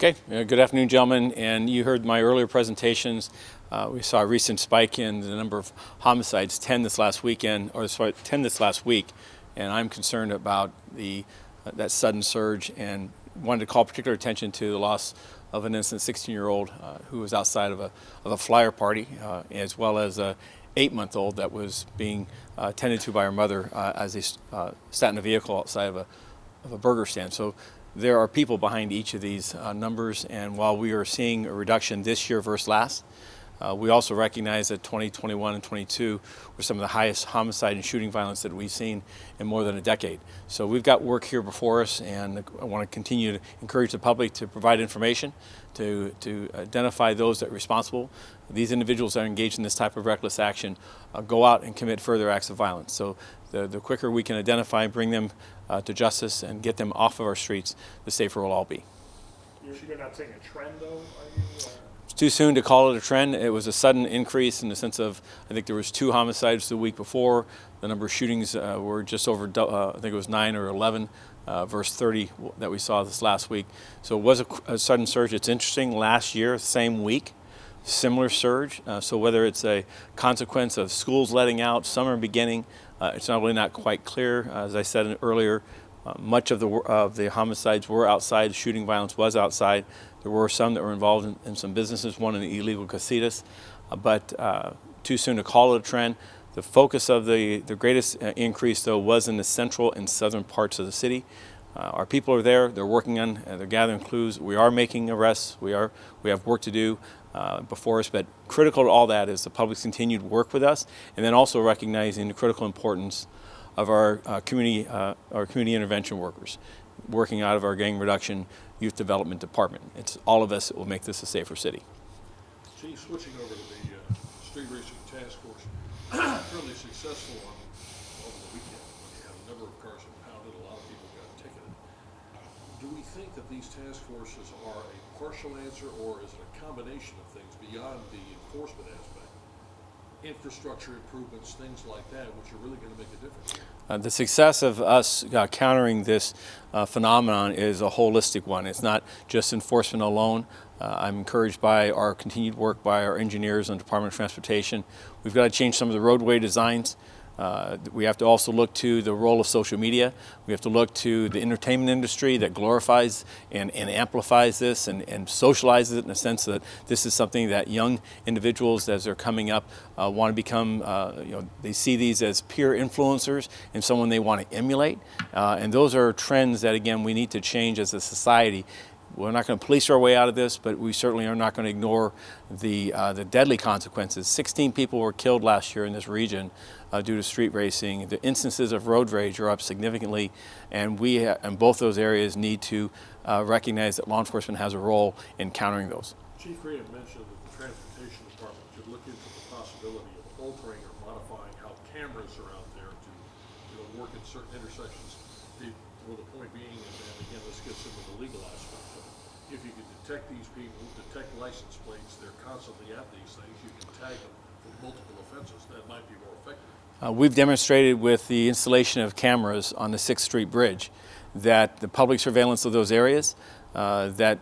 Okay, good afternoon, gentlemen. And you heard my earlier presentations. We saw a recent spike in the number of homicides, 10 this last weekend, or sorry, 10 this last week. And I'm concerned about that sudden surge, and wanted to call particular attention to the loss of an innocent 16-year-old who was outside of a flyer party, as well as a 8-month-old that was being tended to by her mother as they sat in a vehicle outside of a burger stand. So there are people behind each of these numbers, and while we are seeing a reduction this year versus last, we also recognize that 2021 and 22 were some of the highest homicide and shooting violence that we've seen in more than a decade. So we've got work here before us, and I want to continue to encourage the public to provide information, to identify those that are responsible. These individuals that are engaged in this type of reckless action go out and commit further acts of violence. So the quicker we can identify and bring them to justice and get them off of our streets, the safer we'll all be. You're not seeing a trend, though, are you? It's too soon to call it a trend. It was a sudden increase in the sense of, I think there was 2 homicides the week before. The number of shootings were just over, I think it was 9 or 11 versus 30 that we saw this last week. So it was a sudden surge. It's interesting, last year, same week, similar surge. So whether it's a consequence of schools letting out, summer beginning, it's really not quite clear. As I said earlier, much of the homicides were outside. Shooting violence was outside. There were some that were involved in some businesses, one in the illegal casitas, but too soon to call it a trend. The focus of the greatest increase, though, was in the central and southern parts of the city. Our people are there. They're working on, they're gathering clues. We are making arrests. We have work to do before us, but critical to all that is the public's continued work with us, and then also recognizing the critical importance of our community intervention workers working out of our gang reduction youth development department. It's all of us that will make this a safer city. Chief, switching over to the street racing task force, fairly successful over the weekend when you had a number of cars impounded, a lot of people got ticketed. Do we think that these task forces are a partial answer, or is it a combination of things beyond the enforcement aspect? Infrastructure improvements, things like that, which are really going to make a difference? The success of us countering this phenomenon is a holistic one. It's not just enforcement alone. I'm encouraged by our continued work by our engineers and Department of Transportation. We've got to change some of the roadway designs. We have to also look to the role of social media. We have to look to the entertainment industry that glorifies and amplifies this and socializes it in the sense that this is something that young individuals, as they're coming up, want to become, they see these as peer influencers and someone they want to emulate. And those are trends that, again, we need to change as a society. We're not going to police our way out of this, but we certainly are not going to ignore the deadly consequences. 16 people were killed last year in this region due to street racing. The instances of road rage are up significantly, and we in both those areas need to recognize that law enforcement has a role in countering those. Chief Graham mentioned that the Transportation Department should look into the possibility of altering or modifying how cameras are out there to work at certain intersections. Well, the point being, and again, this gets into the legal aspect of it, if you can detect these people, detect license plates, they're constantly at these things, you can tag them for multiple offenses. That might be more effective. We've demonstrated with the installation of cameras on the 6th Street Bridge that the public surveillance of those areas that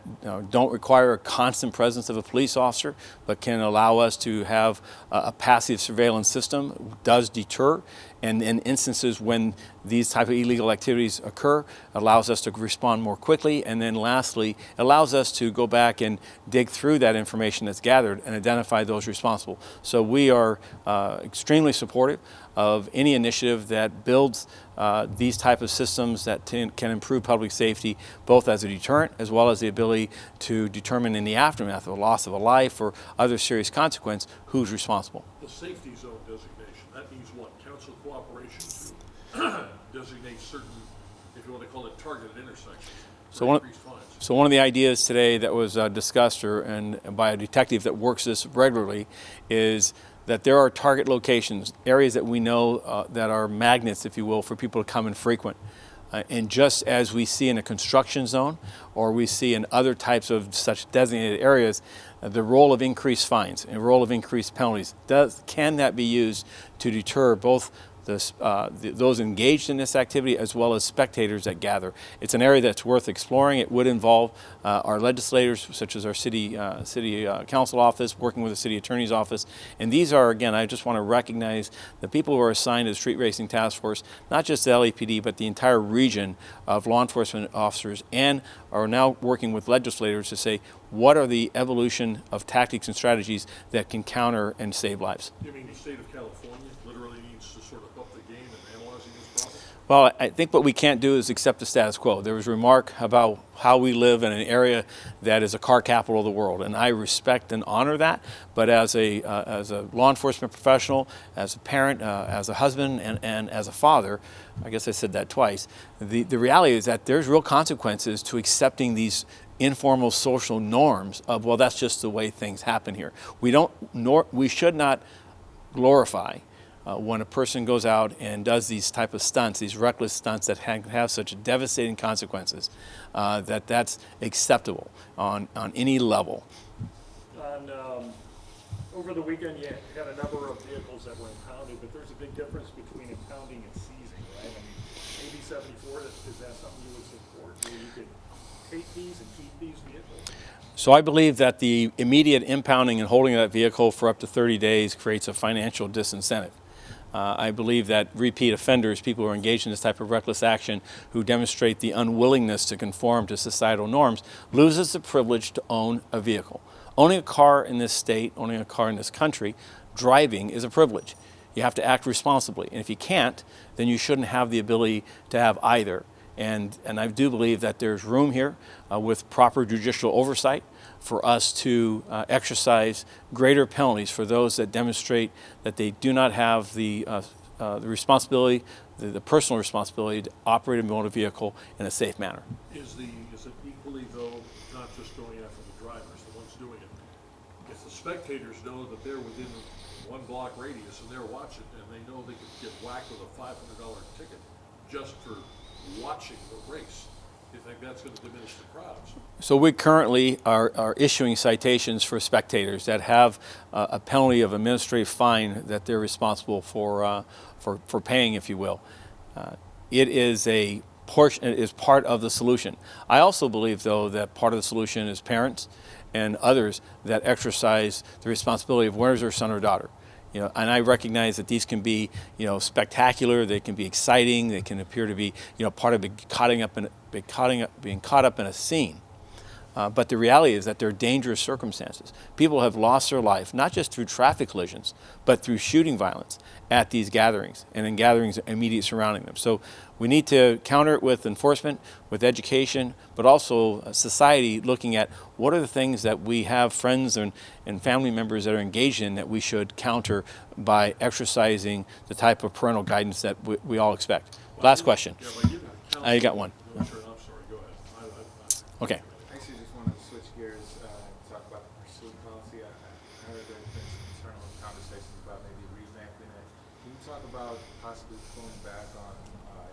don't require a constant presence of a police officer, but can allow us to have a passive surveillance system, does deter, and in instances when these type of illegal activities occur, allows us to respond more quickly, and then lastly, allows us to go back and dig through that information that's gathered and identify those responsible. So we are extremely supportive of any initiative that builds these type of systems that can improve public safety, both as a deterrent as well as the ability to determine in the aftermath of a loss of a life or other serious consequence who's responsible. The safety zone designation, that means what? Council cooperation to designate certain, if you want to call it, targeted intersections. So one of the ideas today that was discussed by a detective that works this regularly is that there are target locations, areas that we know that are magnets, if you will, for people to come and frequent. And just as we see in a construction zone or we see in other types of such designated areas, the role of increased fines and role of increased penalties, can that be used to deter both those engaged in this activity as well as spectators that gather. It's an area that's worth exploring. It would involve our legislators, such as our city council office, working with the city attorney's office. And these are, again, I just want to recognize the people who are assigned to the Street Racing Task Force, not just the LAPD, but the entire region of law enforcement officers, and are now working with legislators to say, what are the evolution of tactics and strategies that can counter and save lives? You mean the state of California literally needs to sort of up the game in analyzing this problem? Well, I think what we can't do is accept the status quo. There was a remark about how we live in an area that is a car capital of the world, and I respect and honor that. But as a law enforcement professional, as a parent, as a husband, and as a father, I guess I said that twice, the reality is that there's real consequences to accepting these informal social norms of, well, that's just the way things happen here. We should not glorify when a person goes out and does these type of stunts, these reckless stunts that have such devastating consequences, that's acceptable on any level. Over the weekend, you had a number of vehicles that were impounded, but there's a big difference between impounding and seizing, right? I mean, AB 74, is that something you would support, where you could take these and keep these vehicles? So I believe that the immediate impounding and holding of that vehicle for up to 30 days creates a financial disincentive. I believe that repeat offenders, people who are engaged in this type of reckless action, who demonstrate the unwillingness to conform to societal norms, loses the privilege to own a vehicle. Owning a car in this state, owning a car in this country, driving is a privilege. You have to act responsibly. And if you can't, then you shouldn't have the ability to have either. And I do believe that there's room here with proper judicial oversight for us to exercise greater penalties for those that demonstrate that they do not have the responsibility, the personal responsibility to operate a motor vehicle in a safe manner. Is it equally, though, not just going after the drivers, the ones doing it? If the spectators know that they're within 1 block radius and they're watching, and they know they could get whacked with a $500 ticket just for watching the race, do you think that's going to diminish the crowds? So we currently are issuing citations for spectators that have a penalty of administrative fine that they're responsible for paying, if you will. It is a portion, it is part of the solution. I also believe, though, that part of the solution is parents and others that exercise the responsibility of where's their son or daughter. And I recognize that these can be, spectacular. They can be exciting. They can appear to be, part of being caught up in a scene. But the reality is that they're dangerous circumstances. People have lost their life, not just through traffic collisions, but through shooting violence at these gatherings and in gatherings immediately surrounding them. So we need to counter it with enforcement, with education, but also society looking at what are the things that we have friends and family members that are engaged in that we should counter by exercising the type of parental guidance that we all expect. Last question. I got one. I'm sorry, go ahead. Okay. Actually, just wanted to switch gears and talk about the pursuit policy. I heard there's been some internal conversations about maybe revamping it. Can you talk about possibly pulling back on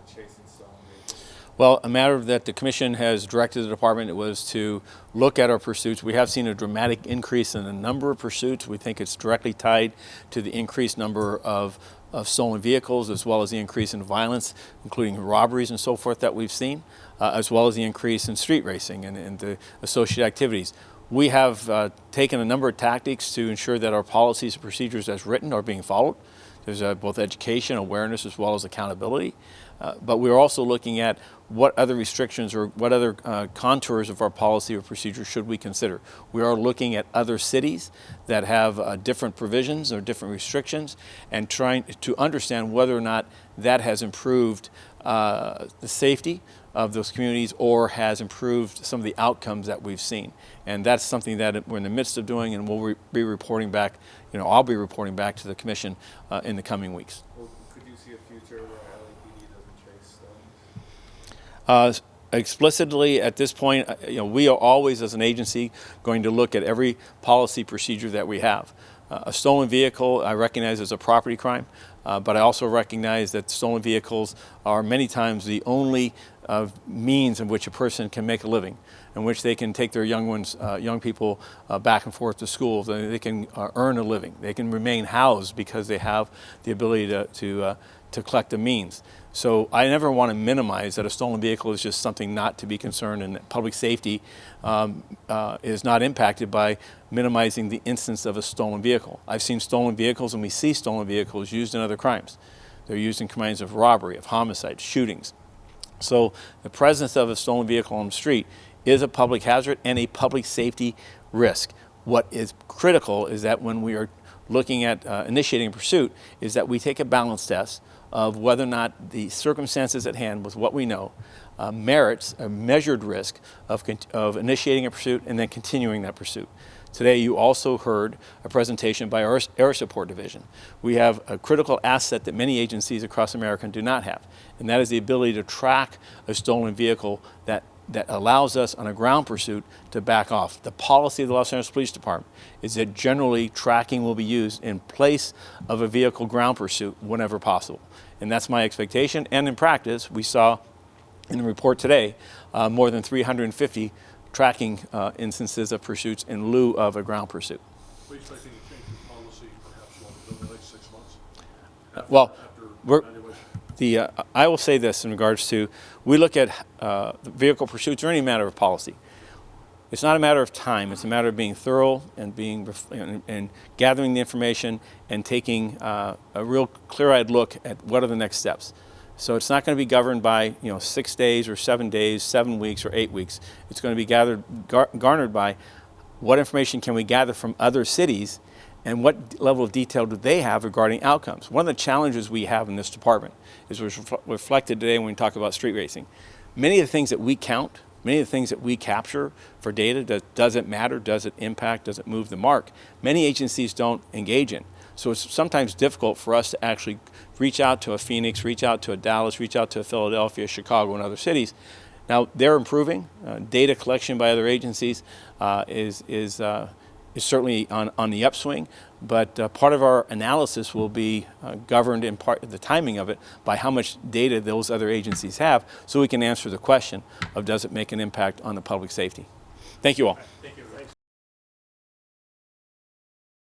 chasing stolen vehicles? Well, a matter that the Commission has directed the department was to look at our pursuits. We have seen a dramatic increase in the number of pursuits. We think it's directly tied to the increased number of stolen vehicles, as well as the increase in violence, including robberies and so forth that we've seen, as well as the increase in street racing and the associated activities. We have taken a number of tactics to ensure that our policies and procedures as written are being followed. There's both education, awareness, as well as accountability. But we're also looking at what other restrictions or what other contours of our policy or procedure should we consider. We are looking at other cities that have different provisions or different restrictions and trying to understand whether or not that has improved the safety of those communities or has improved some of the outcomes that we've seen. And that's something that we're in the midst of doing, and we'll be reporting back, I'll be reporting back to the Commission in the coming weeks. Well, could you see a future where LAPD doesn't chase stolen? Explicitly at this point, we are always, as an agency, going to look at every policy procedure that we have. A stolen vehicle, I recognize as a property crime, but I also recognize that stolen vehicles are many times the only means in which a person can make a living, in which they can take their young people back and forth to school. They can earn a living. They can remain housed because they have the ability to to collect the means. So I never want to minimize that a stolen vehicle is just something not to be concerned, and that public safety is not impacted by minimizing the instance of a stolen vehicle. I've seen stolen vehicles, and we see stolen vehicles used in other crimes. They're used in crimes of robbery, of homicide, shootings. So the presence of a stolen vehicle on the street is a public hazard and a public safety risk. What is critical is that when we are looking at initiating a pursuit, is that we take a balance test of whether or not the circumstances at hand with what we know merits a measured risk of initiating a pursuit and then continuing that pursuit. Today you also heard a presentation by our Air Support Division. We have a critical asset that many agencies across America do not have, and that is the ability to track a stolen vehicle that allows us on a ground pursuit to back off. The policy of the Los Angeles Police Department is that generally tracking will be used in place of a vehicle ground pursuit whenever possible. And that's my expectation. And in practice, we saw in the report today more than 350 tracking instances of pursuits in lieu of a ground pursuit. We expecting to change the policy perhaps within the next 6 months? Well, After I will say this in regards to, we look at the vehicle pursuits or any matter of policy. It's not a matter of time, it's a matter of being thorough and and gathering the information and taking a real clear-eyed look at what are the next steps. So it's not going to be governed by 6 days or 7 days, 7 weeks or 8 weeks. It's going to be garnered by what information can we gather from other cities and what level of detail do they have regarding outcomes. One of the challenges we have in this department is reflected today when we talk about street racing. Many of the things that we count, many of the things that we capture for data, does it matter, does it impact, does it move the mark? Many agencies don't engage in. So it's sometimes difficult for us to actually reach out to a Phoenix, reach out to a Dallas, reach out to a Philadelphia, Chicago, and other cities. Now, they're improving. Data collection by other agencies is certainly on the upswing, but part of our analysis will be governed in part, the timing of it, by how much data those other agencies have, so we can answer the question of does it make an impact on the public safety. Thank you all. Thank you. Thanks.